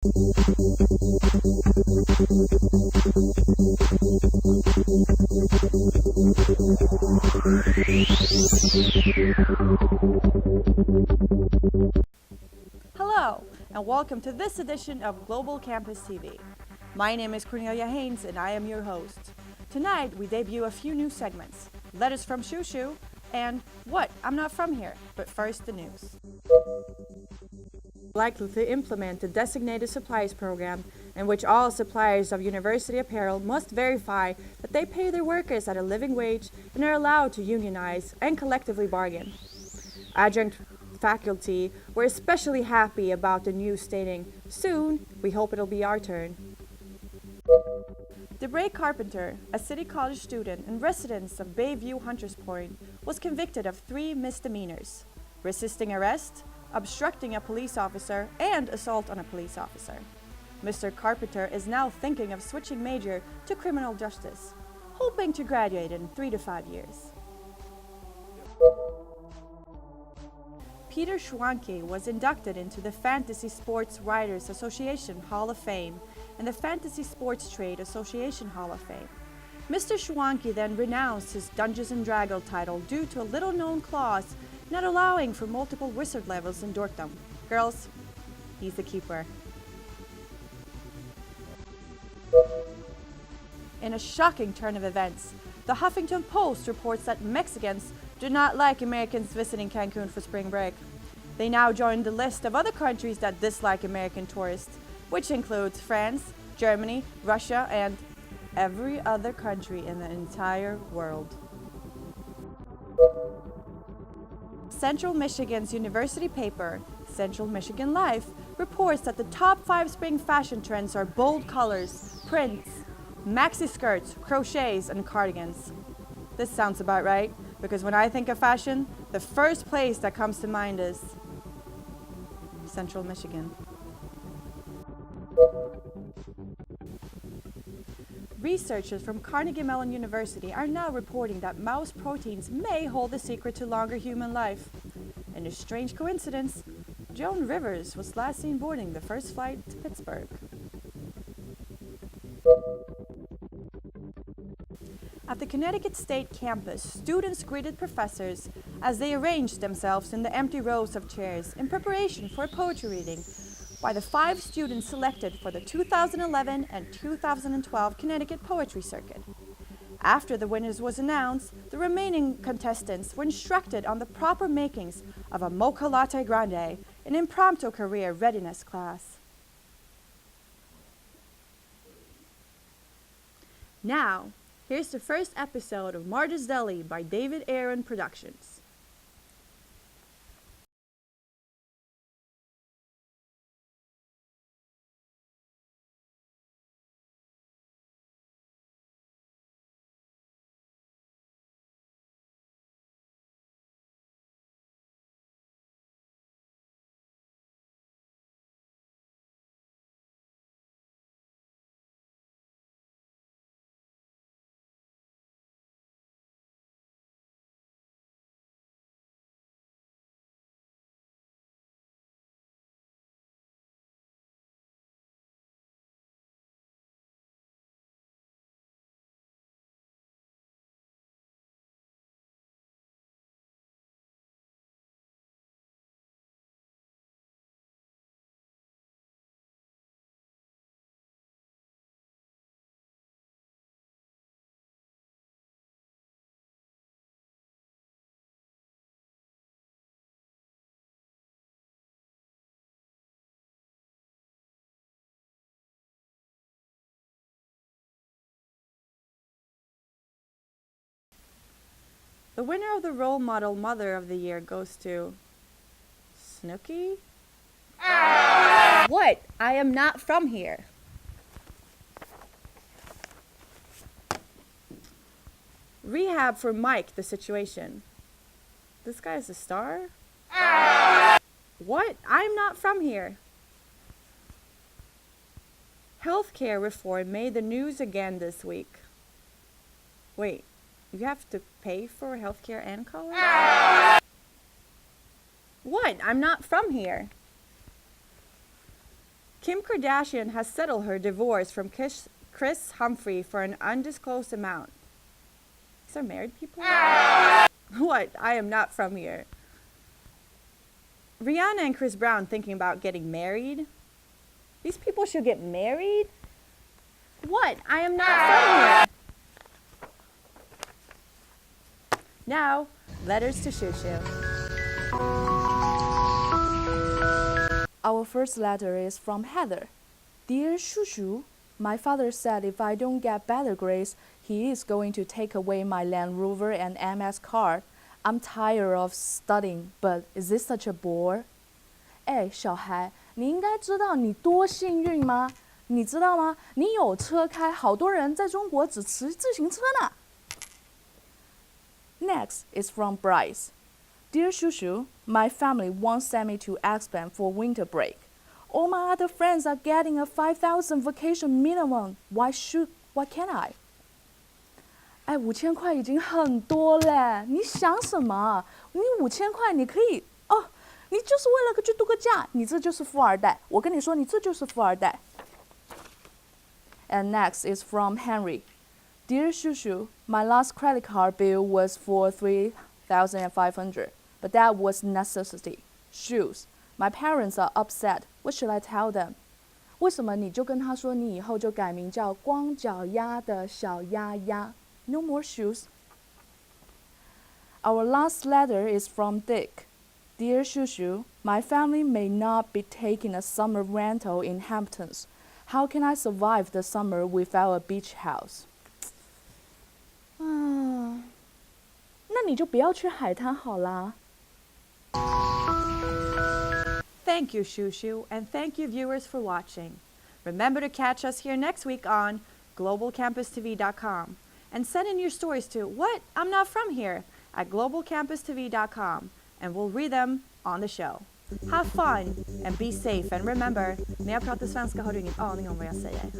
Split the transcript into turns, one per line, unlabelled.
Hello, and welcome to this edition of Global Campus TV. My name is Cornelia Haynes, and I am your host. Tonight, we debut a few new segments, Letters from Shoo Shoo, and What? I'm Not From Here, but first the news. Likely to implement the Designated Suppliers Program, in which all suppliers of university apparel must verify that they pay their workers at a living wage and are allowed to unionize and collectively bargain. Adjunct faculty were especially happy about the news, stating, "Soon, we hope it'll be our turn." DeBray Carpenter, a City College student and resident of Bayview Hunters Point, was convicted of 3 misdemeanors: resisting arrest, obstructing a police officer, and assault on a police officer. Mr. Carpenter is now thinking of switching major to criminal justice, hoping to graduate in 3 to 5 years. Peter Schwanke was inducted into the Fantasy Sports Writers Association Hall of Fame and the Fantasy Sports Trade Association Hall of Fame. Mr. Schwanke then renounced his Dungeons & Dragons title due to a little-known clause not allowing for multiple wizard levels in Dorkdom. Girls, he's the keeper. In a shocking turn of events, the Huffington Post reports that Mexicans do not like Americans visiting Cancun for spring break. They now join the list of other countries that dislike American tourists, which includes France, Germany, Russia, and every other country in the entire world. Central Michigan's university paper, Central Michigan Life, reports that the top 5 spring fashion trends are bold colors, prints, maxi skirts, crochets, and cardigans. This sounds about right, because when I think of fashion, the first place that comes to mind is Central Michigan. Researchers from Carnegie Mellon University are now reporting that mouse proteins may hold the secret to longer human life. In a strange coincidence, Joan Rivers was last seen boarding the first flight to Pittsburgh. At the Connecticut State campus, students greeted professors as they arranged themselves in the empty rows of chairs in preparation for a poetry reading by the 5 students selected for the 2011 and 2012 Connecticut Poetry Circuit. After the winners was announced, the remaining contestants were instructed on the proper makings of a mocha latte grande, an impromptu career readiness class. Now, here's the first episode of Marge's Deli by David Aaron Productions. The winner of the Role Model Mother of the Year goes to Snooki? What? I am not from here. Rehab for Mike, the situation. This guy's a star? What? I'm not from here. Healthcare reform made the news again this week. Wait, you have to pay for healthcare and college? What? I'm not from here. Kim Kardashian has settled her divorce from Chris Humphrey for an undisclosed amount. These are married people? What? I am not from here. Rihanna and Chris Brown thinking about getting married? These people should get married? What? I am not from here. Now, letters to Shushu.
Our first letter is from Heather. Dear Shushu, my father said if I don't get better grades, he is going to take away my Land Rover and MS car. I'm tired of studying, but is this such a bore? 哎，小孩，你应该知道你多幸运吗？你知道吗？你有车开，好多人在中国只骑自行车呢。Next is from Bryce. Dear Shushu, my family won't send me to Aspen for winter break. All my other friends are getting a 5,000 vacation minimum. Why can't I? 哎，5000块已经很多嘞，你想什么？你5000块你可以你就是为了去度个假，你这就是富二代。我跟你说，你这就是富二代。And next is from Henry. Dear Shushu, my last credit card bill was for 3,500, but that was necessity. Shoes. My parents are upset. What should I tell them? 为什么你就跟他说你以后就改名叫光脚丫的小丫丫 No more shoes. Our last letter is from Dick. Dear Shushu, my family may not be taking a summer rental in Hamptons. How can I survive the summer without a beach house? 那你就不要去海滩好啦。
Thank you, Shushu, and thank you, viewers, for watching. Remember to catch us here next week on globalcampustv.com and send in your stories to What? I'm Not From Here at globalcampustv.com, and we'll read them on the show. Have fun and be safe, and remember, när jag pratar svenska har du ingen aning om vad jag säger.